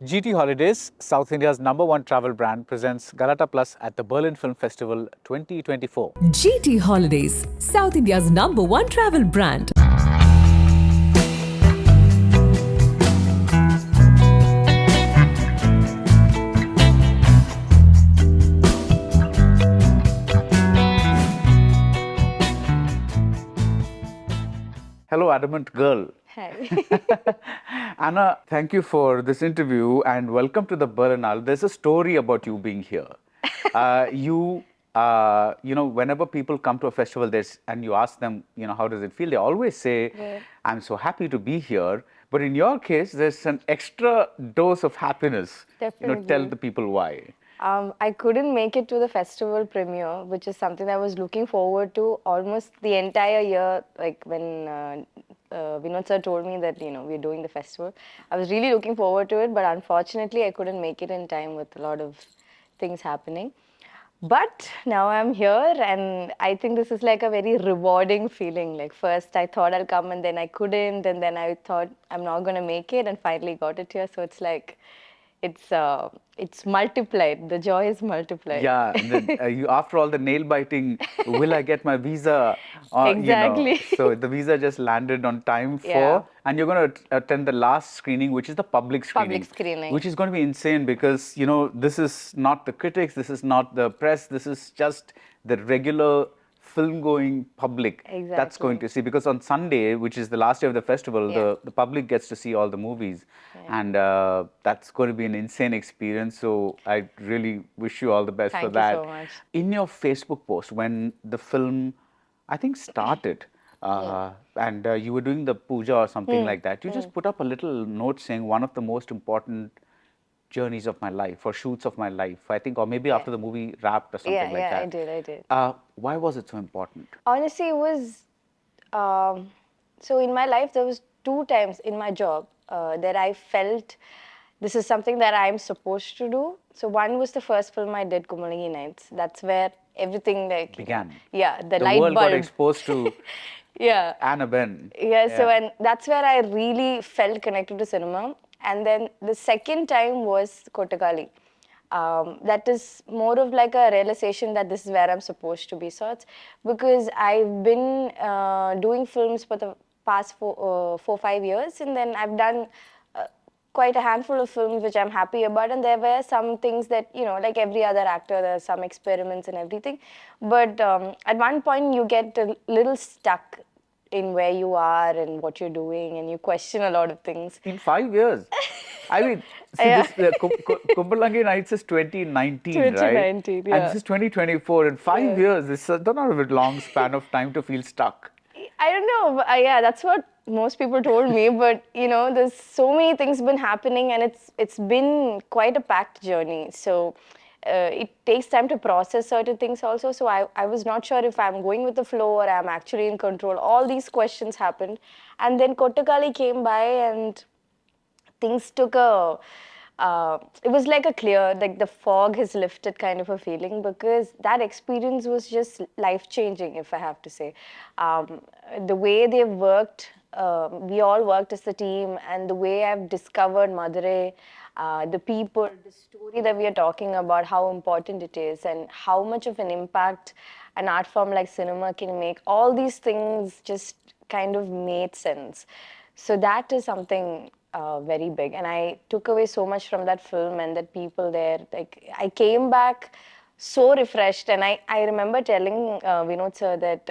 GT Holidays, South India's #1 travel brand, presents Galata Plus at the Berlin Film Festival 2024. GT Holidays, South India's #1 travel brand. Hello, Adamant Girl. Hi. Anna, thank you for this interview and welcome to the Berlinale. There's a story about you being here. Whenever people come to a festival and you ask them, how does it feel? They always say, I'm so happy to be here. But in your case, there's an extra dose of happiness. Definitely. Tell the people why. I couldn't make it to the festival premiere, which is something I was looking forward to almost the entire year. Like when Vinod sir told me that we're doing the festival, I was really looking forward to it. But unfortunately, I couldn't make it in time with a lot of things happening. But now I'm here, and I think this is like a very rewarding feeling. Like first I thought I'll come, and then I couldn't, and then I thought I'm not gonna make it, and finally got it here. So it's like it's multiplied. The joy is multiplied. Yeah, after all the nail biting, will I get my visa? Exactly. So the visa just landed on time Yeah. and you're going to attend the last screening, which is the public screening. Public screening. Which is going to be insane because, this is not the critics, this is not the press, this is just the regular film-going public that's going to see. Because on Sunday, which is the last day of the festival, the public gets to see all the movies. And that's going to be an insane experience. So I really wish you all the best for that. Thank you so much. In your Facebook post, when the film, I think, started, and you were doing the puja or something like that, you just put up a little note saying one of the most important journeys of my life or shoots of my life, I think, or maybe after the movie wrapped or something like that. Yeah, I did. Why was it so important? Honestly, it was so in my life there was 2 times in my job that I felt this is something that I'm supposed to do. So one was the first film I did, Kumalangi Nights. That's where everything began. The the light world bulb got exposed to Anna Ben. So and that's where I really felt connected to cinema. And then the second time was Kottukkaali. That is more of like a realization that this is where I'm supposed to be sorts, because I've been doing films for the past 4-5 years, and then I've done quite a handful of films which I'm happy about, and there were some things that, like every other actor, there are some experiments and everything, but at one point you get a little stuck in where you are and what you're doing, and you question a lot of things. In 5 years. I mean, see, Kumalangi Nights is 2019, right? 2019, yeah. And this is 2024. In 5 years, it's not a very long span of time to feel stuck. I don't know. But, that's what most people told me. But there's so many things been happening, and it's been quite a packed journey. So it takes time to process certain things also. So I was not sure if I'm going with the flow or I'm actually in control. All these questions happened, and then Kottukkaali came by, and things took it was like the fog has lifted kind of a feeling, because that experience was just life-changing, if I have to say. The way they've worked, we all worked as a team, and the way I've discovered Madurai, the people, the story that we are talking about, how important it is, and how much of an impact an art form like cinema can make, all these things just kind of made sense. So that is something very big, and I took away so much from that film and that people there. Like, I came back so refreshed, and I remember telling Vinod sir that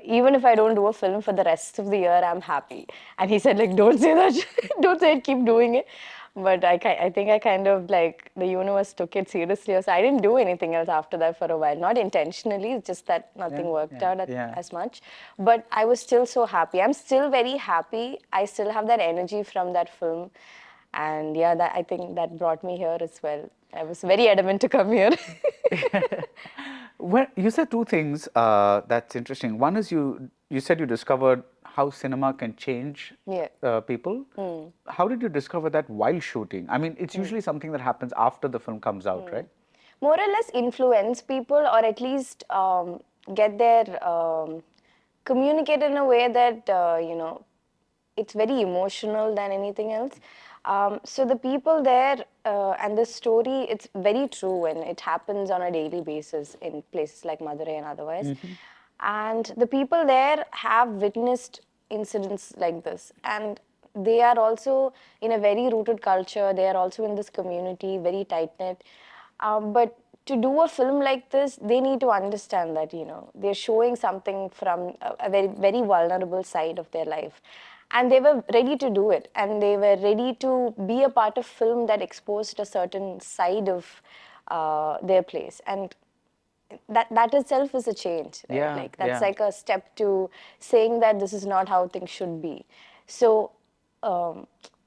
even if I don't do a film for the rest of the year, I'm happy. And he said, like, don't say that, don't say it, keep doing it. But I think I kind of, like, the universe took it seriously. So I didn't do anything else after that for a while. Not intentionally, it's just that nothing worked out as much. But I was still so happy. I'm still very happy. I still have that energy from that film. And I think that brought me here as well. I was very adamant to come here. Well, you said 2 things that's interesting. One is you said you discovered how cinema can change people. How did you discover that while shooting? I mean, it's usually something that happens after the film comes out, right? More or less influence people, or at least get their communicate in a way that it's very emotional than anything else. So the people there and the story, it's very true and it happens on a daily basis in places like Madurai and otherwise. And the people there have witnessed incidents like this. And they are also in a very rooted culture. They are also in this community, very tight-knit. But to do a film like this, they need to understand that, they're showing something from a very, very vulnerable side of their life. And they were ready to do it. And they were ready to be a part of film that exposed a certain side of their place. And that itself is a change, right? Yeah, Like that's yeah. like a step to saying that this is not how things should be. So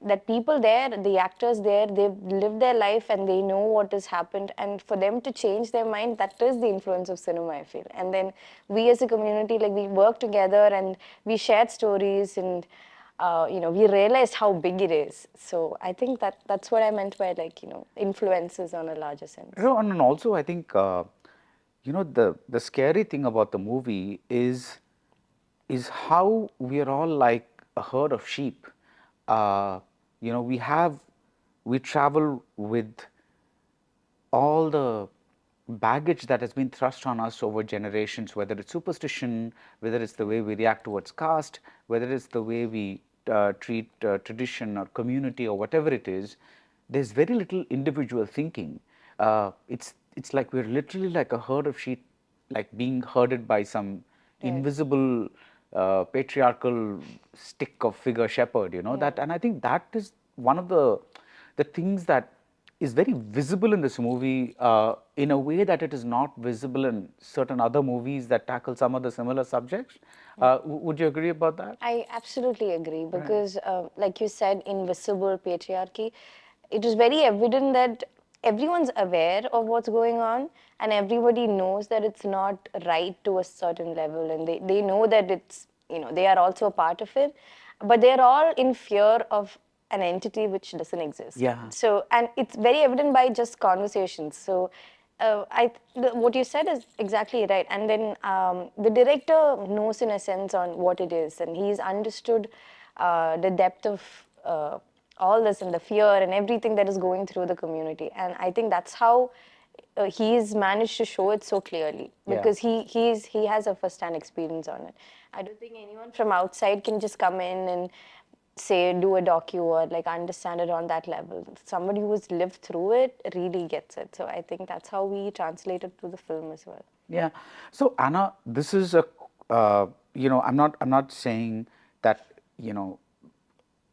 that people there, the actors there, they've lived their life and they know what has happened, and for them to change their mind, that is the influence of cinema, I feel. And then we as a community, like, we work together and we shared stories, and we realized how big it is. So I think that's what I meant by, like, influences on a larger sense. And also I think the scary thing about the movie is how we are all like a herd of sheep. We travel with all the baggage that has been thrust on us over generations, whether it's superstition, whether it's the way we react towards caste, whether it's the way we treat tradition or community or whatever it is. There's very little individual thinking. It's like we're literally like a herd of sheep, like being herded by some invisible patriarchal stick of figure shepherd, that. And I think that is one of the things that is very visible in this movie in a way that it is not visible in certain other movies that tackle some of the similar subjects. Would you agree about that? I absolutely agree, because, like you said, invisible patriarchy, it is very evident that everyone's aware of what's going on, and everybody knows that it's not right to a certain level, and they know that it's, they are also a part of it, but they're all in fear of an entity which doesn't exist. Yeah. So, and it's very evident by just conversations. So, what you said is exactly right. And then the director knows, in a sense, on what it is, and he's understood the depth of all this and the fear and everything that is going through the community. And I think that's how he's managed to show it so clearly, because he has a first-hand experience on it. I don't think anyone from outside can just come in and say do a docu or like understand it on that level. Somebody who's lived through it really gets it. So I think that's how we translate it to the film as well. Yeah. So Anna, this is a I'm not saying that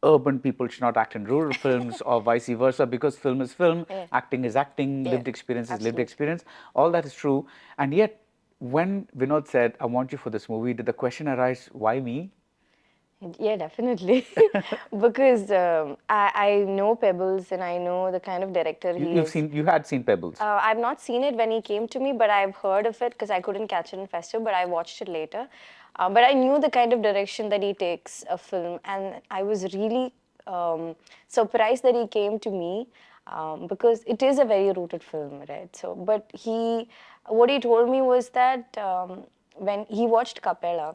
urban people should not act in rural films or vice versa, because film is film, acting is acting, lived experience is lived experience. All that is true. And yet, when Vinod said, "I want you for this movie," did the question arise, why me? Yeah, definitely. Because I know Pebbles and I know the kind of director he is. You had seen Pebbles. I've not seen it when he came to me, but I've heard of it because I couldn't catch it in festival, but I watched it later. But I knew the kind of direction that he takes a film, and I was really surprised that he came to me, because it is a very rooted film, right? So, but what he told me was that when he watched Capella,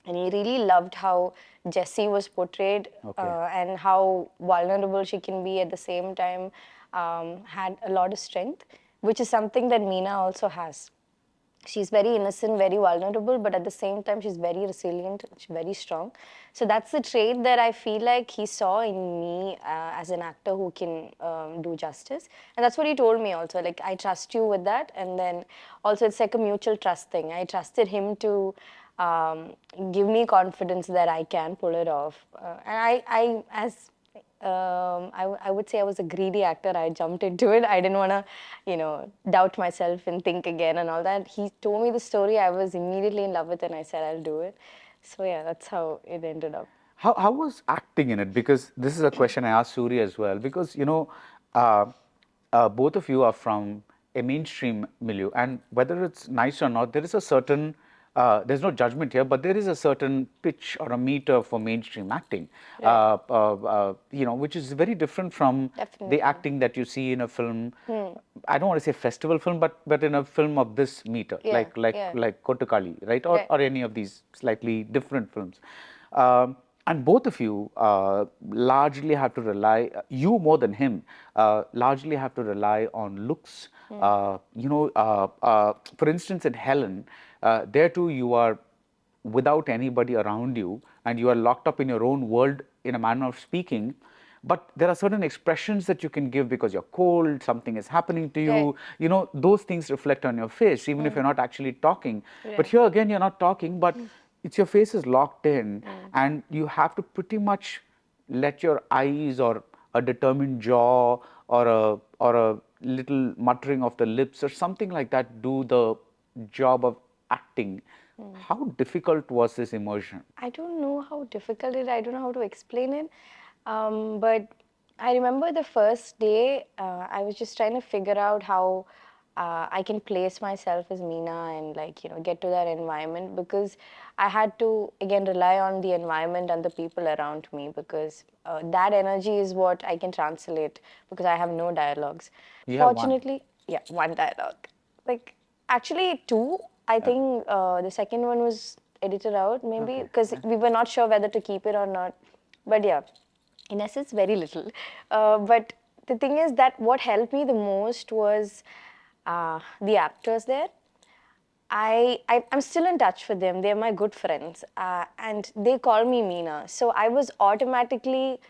and he really loved how Jessie was portrayed, and how vulnerable she can be at the same time, had a lot of strength, which is something that Meena also has. She's very innocent, very vulnerable, but at the same time, she's very resilient, she's very strong. So that's the trait that I feel like he saw in me as an actor who can do justice. And that's what he told me also, like, I trust you with that. And then also it's like a mutual trust thing. I trusted him to give me confidence that I can pull it off. And I would say I was a greedy actor. I jumped into it. I didn't want to, doubt myself and think again and all that. He told me the story. I was immediately in love with it, and I said, I'll do it. So yeah, that's how it ended up. How was acting in it? Because this is a question I asked Soori as well. Because uh, both of you are from a mainstream milieu, and whether it's nice or not, there is a certain there's no judgment here, but there is a certain pitch or a meter for mainstream acting, which is very different from Definitely. the acting that you see in a film. I don't want to say festival film, but in a film of this meter, like Kottukkaali, right, or any of these slightly different films. And both of you largely have to rely, you more than him, largely have to rely on looks. For instance, in Helen, there too you are without anybody around you and you are locked up in your own world in a manner of speaking. But there are certain expressions that you can give because you're cold, something is happening to Right. you. Those things reflect on your face, even if you're not actually talking. But Right. here again, you're not talking, but it's your face is locked in, and you have to pretty much let your eyes or a determined jaw or a little muttering of the lips or something like that do the job of acting. How difficult was this immersion? I don't know how difficult it is. I don't know how to explain it. But I remember the first day, I was just trying to figure out how I can place myself as Meena and get to that environment, because I had to again rely on the environment and the people around me, because that energy is what I can translate, because I have no dialogues. You have one. Fortunately, yeah, one dialogue. Like actually two. I Okay. think the second one was edited out maybe Okay. because we were not sure whether to keep it or not. But yeah, in essence, very little. But the thing is that what helped me the most was the actors there. I'm still in touch with them. They're my good friends, and they call me Meena. So I was automatically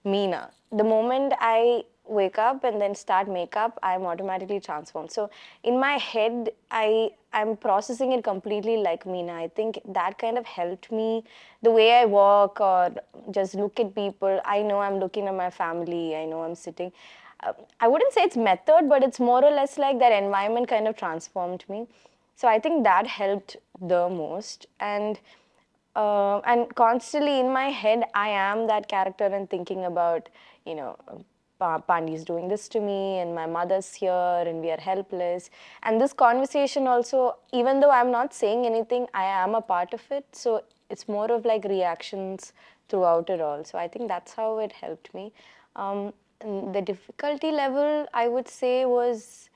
Meena. The moment I wake up and then start makeup, I'm automatically transformed. So in my head, I'm processing it completely like Meena. I think that kind of helped me. The way I walk or just look at people, I know I'm looking at my family. I know I'm sitting. I wouldn't say it's method, but it's more or less like that environment kind of transformed me. So I think that helped the most. And constantly in my head, I am that character and thinking about, you know, Pandi's doing this to me, and my mother's here, and we are helpless. And this conversation also, even though I'm not saying anything, I am a part of it. So it's more of like reactions throughout it all. So I think that's how it helped me. And the difficulty level, I would say, was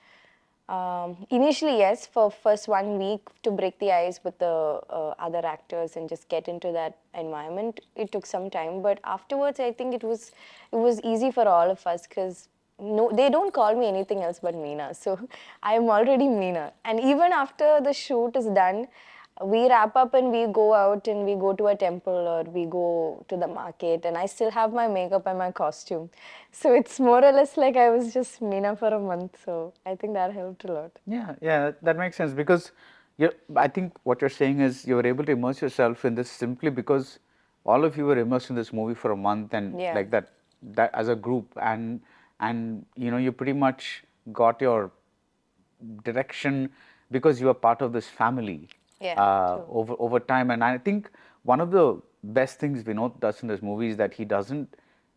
initially, yes, for first 1 week to break the ice with the other actors and just get into that environment. It took some time, but afterwards, I think it was easy for all of us, because no, they don't call me anything else but Meena. So I am already Meena. And even after the shoot is done, we wrap up and we go out and we go to a temple or we go to the market, and I still have my makeup and my costume. So it's more or less like I was just Meena for a month. So I think that helped a lot. Yeah, yeah, that makes sense because I think what you're saying is you were able to immerse yourself in this simply because all of you were immersed in this movie for a month and Yeah. like that as a group, and you pretty much got your direction because you are part of this family Yeah, true. over time. And I think one of the best things Vinod does in this movie is that he doesn't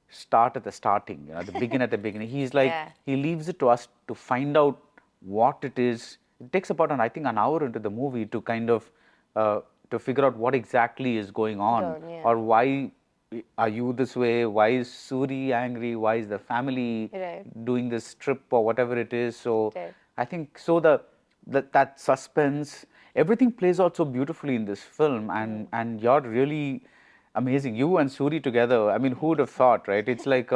start at the starting, at the beginning. He's like Yeah. he leaves it to us to find out what it is. It takes about I think an hour into the movie to kind of to figure out what exactly is going on Yeah. or why are you this way? Why is Soori angry? Why is the family Right. doing this trip or whatever it is? So Right. I think so that suspense, everything plays out so beautifully in this film, and you're really amazing. You and Soori together. I mean, who would have thought, right? It's like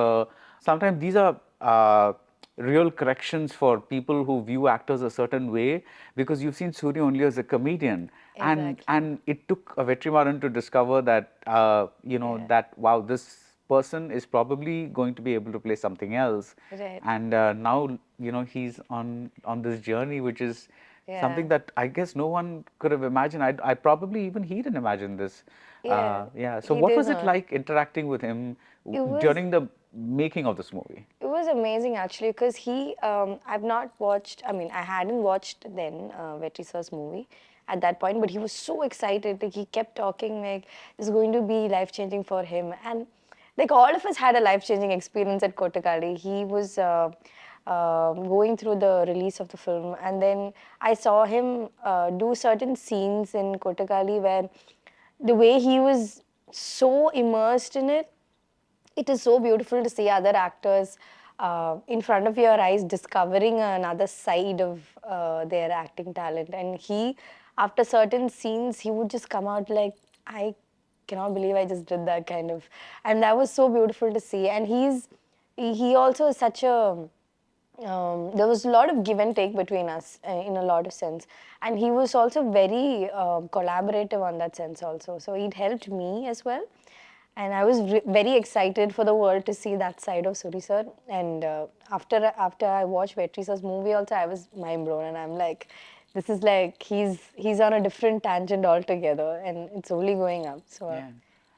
sometimes these are real corrections for people who view actors a certain way because you've seen Soori only as a comedian, and Exactly. and it took a Vetrimaran to discover that Yeah. that wow, this person is probably going to be able to play something else, Right. and now he's on this journey, which is Yeah. something that I guess no one could have imagined. I probably even he didn't imagine this. Yeah. Yeah. So He what did was it not. like interacting with him It was during the making of this movie? It was amazing actually, because I've not watched, I mean, I hadn't watched then Vetri sir's movie at that point, but he was so excited. Like, he kept talking like this is going to be life changing for him. And like all of us had a life changing experience at Kottukkaali. He was going through the release of the film, and then I saw him do certain scenes in Kottukkaali where the way he was so immersed in it, it is so beautiful to see other actors in front of your eyes discovering another side of their acting talent. And he, after certain scenes, he would just come out like, I cannot believe I just did that kind of, and that was so beautiful to see. And he also is such a there was a lot of give and take between us in a lot of sense, and he was also very collaborative on that sense also. So it helped me as well, and I was very excited for the world to see that side of Soori sir. And after I watched Vetri sir's movie also, I was mind blown, and I'm like, this is like he's on a different tangent altogether, and it's only going up. So. Yeah.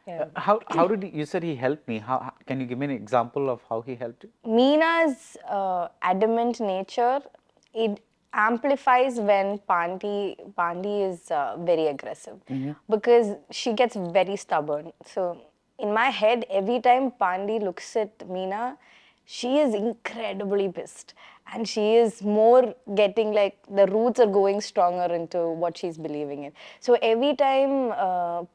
Yeah. How did you said he helped me? Can you give me an example of how he helped you? Meena's adamant nature, it amplifies when Pandi is very aggressive, because she gets very stubborn. So in my head, every time Pandi looks at Meena, she is incredibly pissed, and she is more getting like the roots are going stronger into what she's believing in. So every time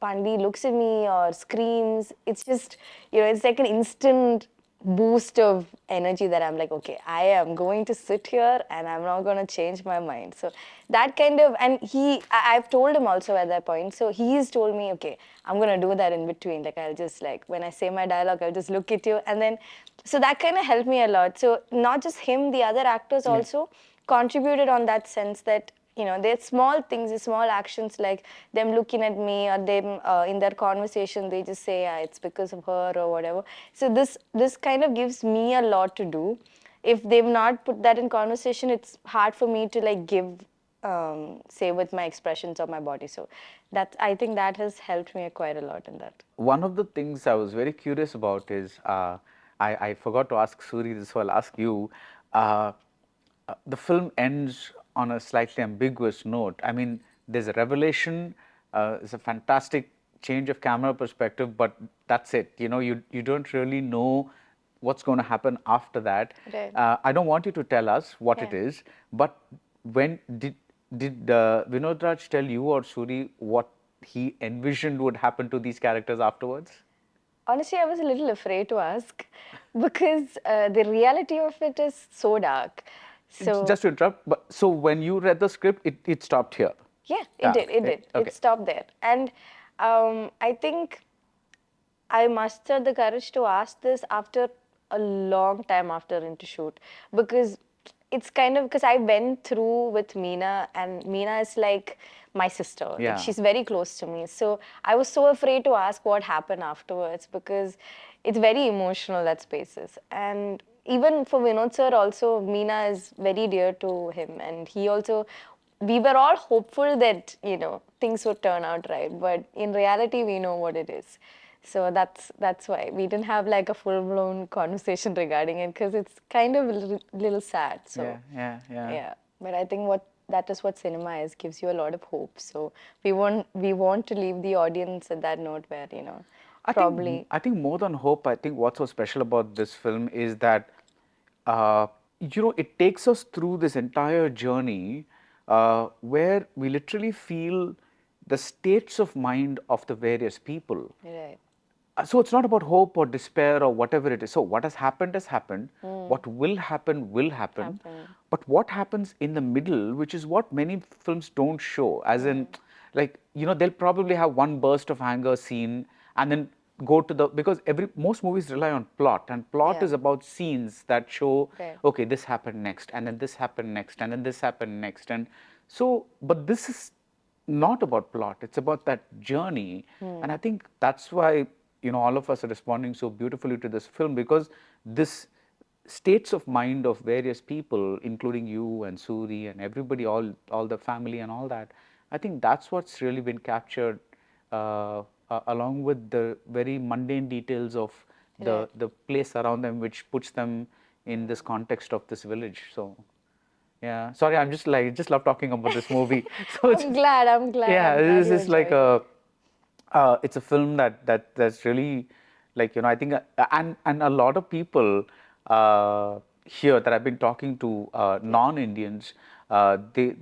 Pandi looks at me or screams, it's just, it's like an instant boost of energy that I'm like, okay, I am going to sit here and I'm not going to change my mind. So that kind of, and I've told him also at that point. So he's told me, okay, I'm going to do that in between. Like, I'll just like, when I say my dialogue, I'll just look at you. And then, so that kind of helped me a lot. So not just him, the other actors also contributed on that sense that, they're small things, the small actions, like them looking at me, or them in their conversation, they just say, it's because of her or whatever. So this kind of gives me a lot to do. If they've not put that in conversation, it's hard for me to like give, say, with my expressions of my body. So I think that has helped me quite a lot in that. One of the things I was very curious about is, I forgot to ask Soori this, so I'll ask you. The film ends on a slightly ambiguous note. I mean, there's a revelation, it's a fantastic change of camera perspective, but that's it. You don't really know what's going to happen after that. Right. I don't want you to tell us what it Yeah. is, but when did Vinothraj tell you or Soori what he envisioned would happen to these characters afterwards? Honestly, I was a little afraid to ask, because the reality of it is so dark. So Just to interrupt, but so when you read the script, it stopped here. yeah, it did. It did. Okay. It stopped there. And I think I mustered the courage to ask this after a long time after into shoot, because it's kind of, because I went through with Meena, and Meena is like my sister. Like, Yeah. she's very close to me. So I was so afraid to ask what happened afterwards, because it's very emotional, that spaces. And even for Vinod sir also, Meena is very dear to him, and he also, we were all hopeful that, things would turn out right, but in reality we know what it is. So that's why we didn't have like a full-blown conversation regarding it, because it's kind of a little sad. So Yeah. but I think that is what cinema is, gives you a lot of hope. So we want to leave the audience at that note where, probably. I think more than hope, I think what's so special about this film is that uh, it takes us through this entire journey where we literally feel the states of mind of the various people. Right. So it's not about hope or despair or whatever it is. So what has happened has happened. What will happen will happen. But what happens in the middle, which is what many films don't show, as in, like, they'll probably have one burst of anger scene and then go to because most movies rely on plot, and plot Yeah. is about scenes that show, Right. okay, this happened next, and then this happened next, and then this happened next, and so, but this is not about plot, it's about that journey. And I think that's why all of us are responding so beautifully to this film, because this states of mind of various people, including you and Soori and everybody, all the family and all that, I think that's what's really been captured, along with the very mundane details of the place around them, which puts them in this context of this village. So yeah, sorry, I'm just love talking about this movie. So I'm glad. I'm glad. yeah, I'm glad this you is like enjoyed it. it's a film that's really, like, I think, and a lot of people here that I've been talking to, non-Indians, they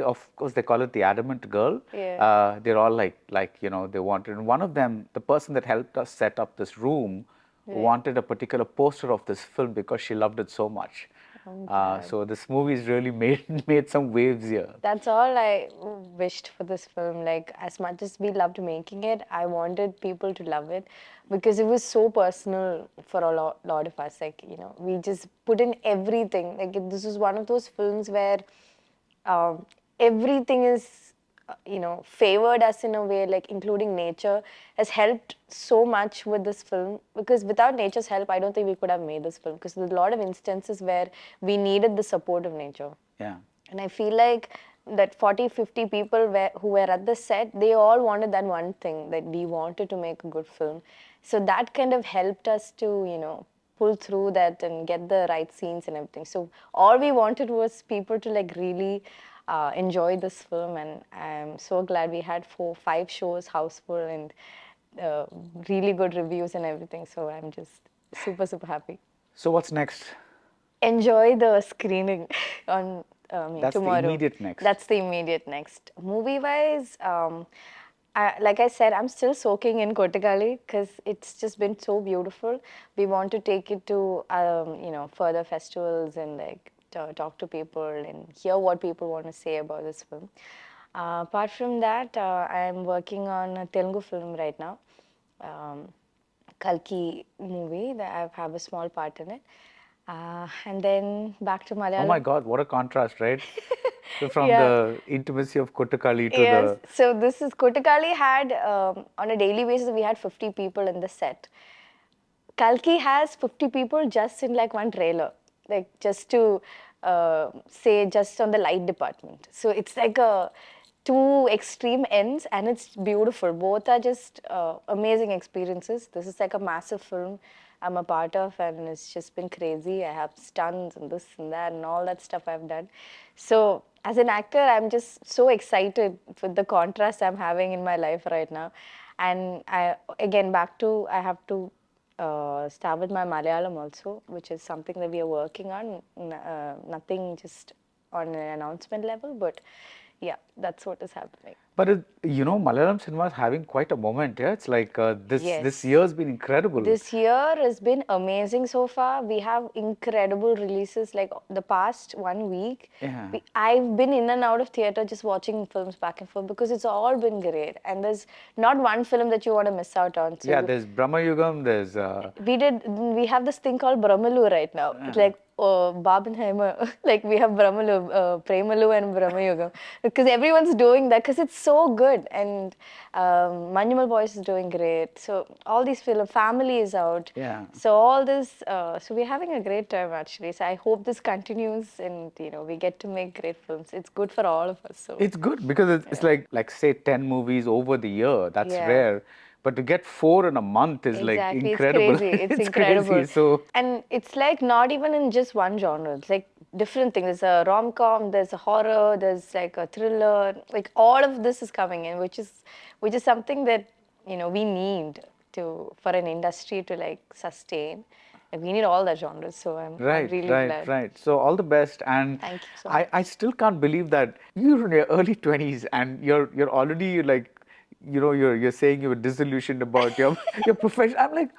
of course they call it the adamant girl. Yeah. They're all like they wanted. And one of them, the person that helped us set up this room, wanted a particular poster of this film because she loved it so much. So this movie's really made some waves here. That's all I wished for this film. Like, as much as we loved making it, I wanted people to love it because it was so personal for a lot of us. Like, we just put in everything. Like, this is one of those films where everything is, favored us in a way, like including nature, has helped so much with this film. Because without nature's help, I don't think we could have made this film. Because there's a lot of instances where we needed the support of nature. Yeah. And I feel like that 40, 50 people who were at the set, they all wanted that one thing, that we wanted to make a good film. So that kind of helped us to, pull through that and get the right scenes and everything. So all we wanted was people to like really enjoy this film. And I'm so glad we had 4-5 shows, houseful, and really good reviews and everything. So I'm just super, super happy. So what's next? Enjoy the screening on That's tomorrow. the immediate next. That's the immediate next. Movie-wise, like I said, I'm still soaking in Kottukkaali because it's just been so beautiful. We want to take it to, further festivals and like talk to people and hear what people want to say about this film. Apart from that, I'm working on a Telugu film right now. Kalki movie that I have a small part in it. And then back to Malayalam. Oh my God, what a contrast, right? So from Yeah. the intimacy of Kottukkaali to Yes. So this is Kottukkaali had on a daily basis we had 50 people in the set. Kalki has 50 people just in like one trailer, like just to say just on the light department. So it's like two extreme ends, and it's beautiful. Both are just amazing experiences. This is like a massive film I'm a part of, and it's just been crazy. I have stunts and this and that and all that stuff I've done. So as an actor, I'm just so excited with the contrast I'm having in my life right now. And I have to start with my Malayalam also, which is something that we are working on. Nothing just on an announcement level, but yeah, that's what is happening. But Malayalam cinema is having quite a moment. Yeah, it's like this Yes. year's been incredible. This year has been amazing so far. We have incredible releases. Like the past 1 week, Yeah. I've been in and out of theater just watching films back and forth because it's all been great. And there's not one film that you want to miss out on. So Yeah, there's Brahmayugam, there's we have this thing called Brahmalu right now. It's like Barbenheimer, like we have Brahmalu, Premalu and Brahmayugam, because everyone's doing that because it's so good. And Manjumal Boys is doing great. So all these family is out. Yeah. So all this, so we're having a great time actually. So I hope this continues, and we get to make great films. It's good for all of us. So it's good because it's like say 10 movies over the year. That's Yeah. rare. But to get 4 in a month is like Exactly, incredible. it's crazy. It's crazy. incredible. So And it's like not even in just one genre. It's like different things. There's a rom-com, there's a horror, there's like a thriller. Like all of this is coming in, which is something that we need for an industry to like sustain. Like we need all the genres. So I'm really glad. Right. So all the best. And Thank you so I still can't believe that you're in your early 20s and you're already like, you're saying you were disillusioned about your profession. I'm like,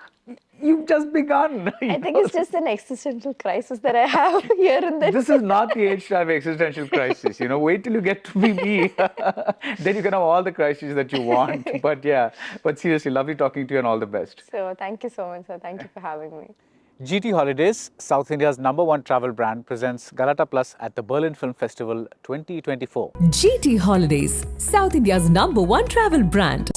you've just begun. I think it's just an existential crisis that I have here and there. This is not the age to have existential crisis. Wait till you get to be me. Then you can have all the crises that you want. But seriously, lovely talking to you and all the best. So thank you so much, sir. Thank you for having me. GT Holidays, South India's #1 travel brand, presents Galata Plus at the Berlin Film Festival 2024. GT Holidays, South India's #1 travel brand.